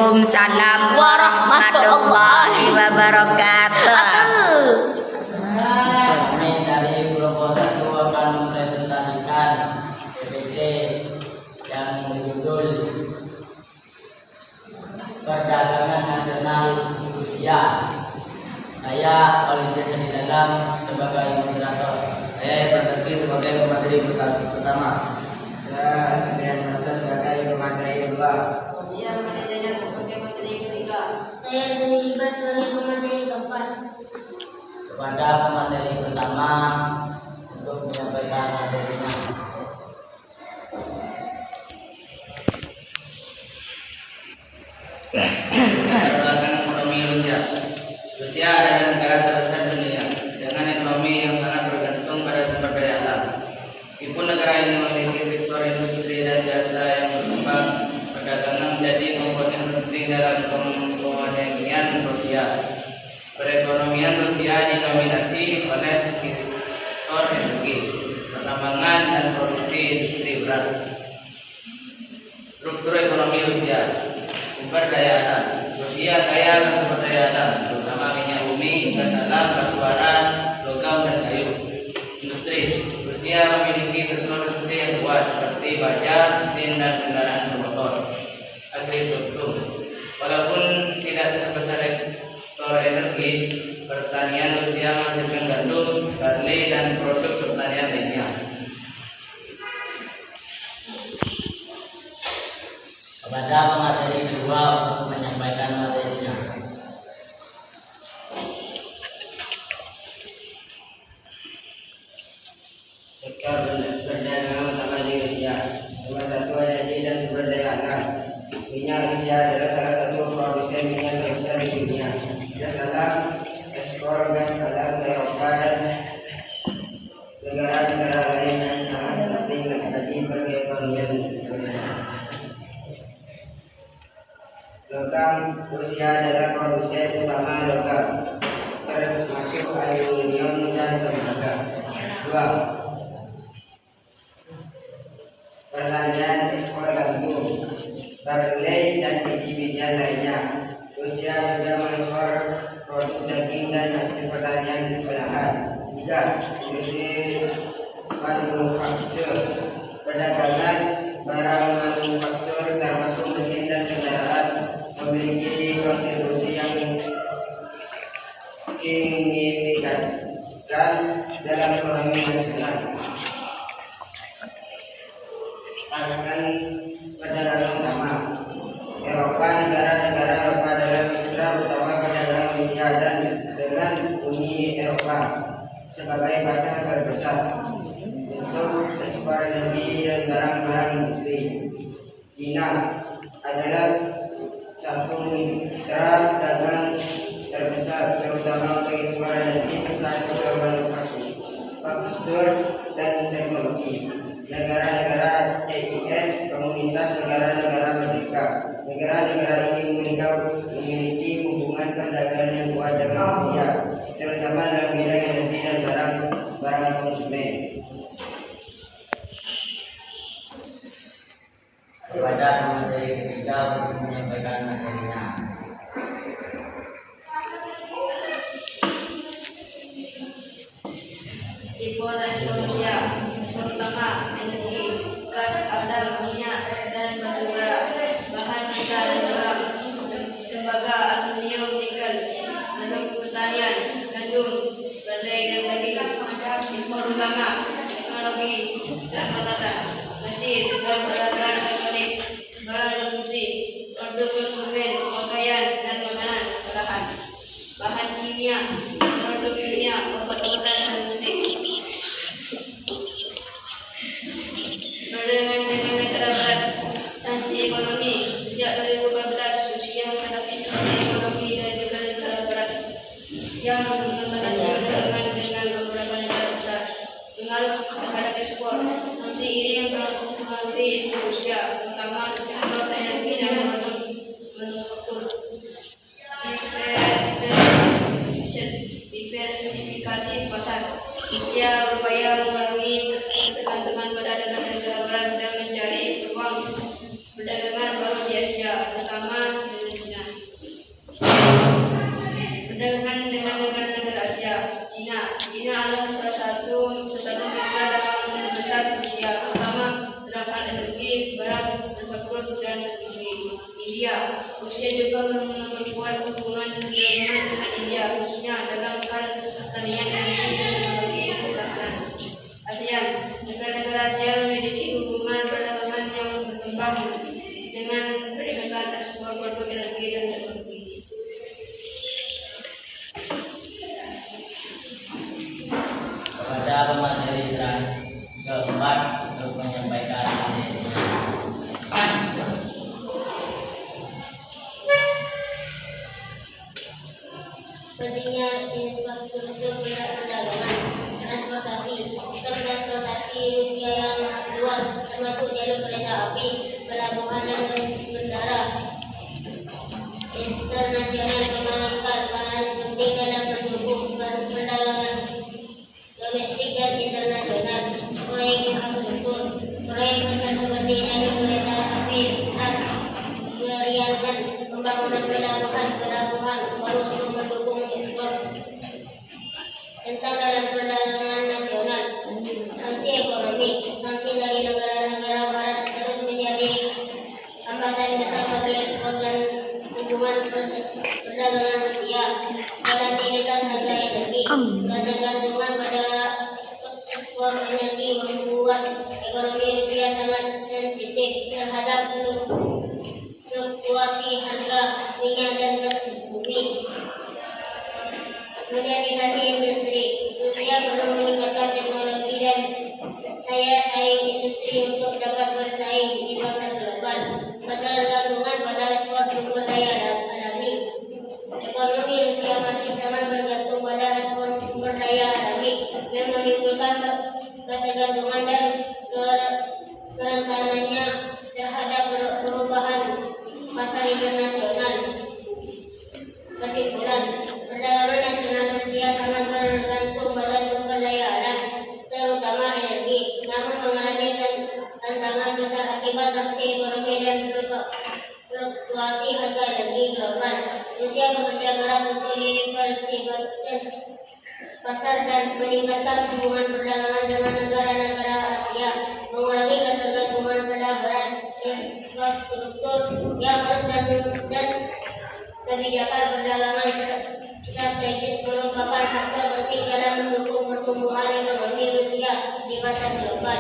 Waalaikumsalam warahmatullahi wabarakatuh. Kami dari Kelompok 1 akan mempresentasikan PPT yang berjudul Perdagangan Nasional Rusia. Saya Oliver di dalam sebagai moderator. Saya Perteki sebagai pemateri pertama. Saya Adrian Masa sebagai pemateri kedua. Saya Manajer sebagai materi ketiga. Saya dari Iba sebagai pemateri keempat. Kepada pemateri pertama untuk menyampaikan materinya. Perdagangan ekonomi Rusia. Rusia adalah negara terbesar dunia dengan ekonomi yang sangat bergantung pada sumber daya alam. Meskipun negara ini memiliki sektor industri dan jasa yang berkembang, perdagangan menjadi komponen penting dalam keekonomian Rusia. Perekonomian Rusia didominasi oleh sektor energi, pertambangan, dan produksi industri berat. Struktur ekonomi Rusia. Sumber daya alam. Rusia kaya akan sumber daya alam, terutama minyak bumi, gas alam, batu bara, logam, dan kayu. Industri. Rusia memiliki sektor industri yang kuat seperti baja, mesin, dan kendaraan bermotor. Agrikultur. Walaupun tidak sebesar sektor energi, pertanian Rusia menghasilkan gandum, barley, dan produk pertanian lainnya. Kepada pemateri kedua untuk menyampaikan materinya. Sektor perdagangan utama di Rusia. Nomor 1 energi dan sumber daya alam. Minyak Rusia adalah salah satu produsen minyak terbesar di dunia. Gas alam, ekspor gas alam ke Eropa dan negara-negara lain yang sangat penting bagi perekonomian dunia. Logam. Rusia adalah produsen utama logam, termasuk aluminium dan tembaga. 2. Pertanian, ekspor gandum, barley, dan biji-bijian lainnya. Rusia juga mengekspor produk daging dan hasil pertanian olahan. 3. Industri manufaktur. Perdagangan barang manufaktur termasuk mesin dan kendaraan memiliki kontribusi yang signifikan dalam ekonomi nasional. Akan perdagangan utama Eropa. Negara-negara Eropa adalah mitra utama perdagangan Rusia dan dengan Uni Eropa sebagai pasar terbesar untuk ekspor energi dan barang-barang industri. Cina adalah satu mitra dagang terbesar terutama untuk ekspor energi serta ekspor manufaktur dan teknologi. Negara-negara CIS, Komunitas Negara-negara Merdeka. Negara-negara ini memiliki hubungan perdagangan yang kuat dengan Rusia, terutama dalam bidang energi dan barang konsumen. Kepada pemateri ketiga untuk menyampaikan materinya. Impor dan ekspor Rusia. Ekspor utama energi, gas alam, minyak, dan batu bara, bahan mentah dan garam, tembaga, aluminium, nikel, produk pertanian, gandum, barley, dan daging. Impor utama teknologi dan peralatan, mesin dan peralatan elektronik, barang konsumsi, produk konsumen, pakaian, dan makanan olahan, bahan kimia, produk kimia, obat-obatan, dan listrik. Perdagangan dengan negara barat. Sanksi ekonomi. Sejak 2014, Rusia menghadapi sanksi ekonomi dari negara-negara barat yang membatasi perdagangan dengan beberapa negara besar. Pengaruh terhadap ekspor. Sanksi ini mempengaruhi ekspor Rusia, terutama sektor energi dan manufaktur. Diversifikasi pasar. Rusia berupaya mengurangi ketergantungan pada negara barat dan mencari peluang perdagangan baru di Asia, terutama dengan Rusia, terutama dalam hal energi, barat, manufaktur, dan India. Rusia juga memperkuat hubungan dengan India, khususnya dalam hal pertanian, energi, dan teknologi pertahanan. ASEAN, negara-negara ASEAN memiliki hubungan perdagangan yang berkembang dengan peningkatan ekspor produk energi dan teknologi. Kepada pemateri keempat untuk menyampaikan materinya. Pentingnya infrastruktur perdagangan, transportasi. Sistem transportasi Rusia yang luas, termasuk jalur kereta api, pelabuhan dan bandara internasional memainkan peran penting dalam mendukung perdagangan domestik dan internasional. Proyek infrastruktur, proyek besar seperti jalur kereta api, dan pembangunan pelabuhan baru untuk mendukung ekspor. Tentang dalam perdagangan nasional, sanksi ekonomi, sanksi dari negara-negara barat terus menjadi hambatan besar bagi ekspor dan hubungan perdagangan Rusia. Volatilitas harga energi, ketergantungan pada ekspor energi membuat ekonomi Rusia sangat sensitif terhadap fluktuasi harga minyak dan gas bumi. Modernisasi industri, Rusia perlu meningkatkan teknologi dan daya saing industri untuk dapat bersaing di pasar global. Ketergantungan pada ekspor sumber daya alami, ekonomi Rusia masih sangat bergantung pada ekspor sumber daya alami yang menimbulkan ketergantungan dan kerentanannya terhadap perubahan pasar internasional. Kesimpulan, perdagangan nasional Rusia sangat bergantung pada sumber daya alam, terutama energi, namun mengalami tantangan besar akibat aksi ekonomi dan fluktuasi harga energi global. Rusia bekerja keras untuk diversifikasi pasar dan meningkatkan hubungan perdagangan dengan negara-negara Asia, mengurangi ketergantungan pada barat, infrastruktur yang harus dan kebijakan perdagangan strategis merupakan faktor penting dalam mendukung pertumbuhan ekonomi Rusia di pasar global.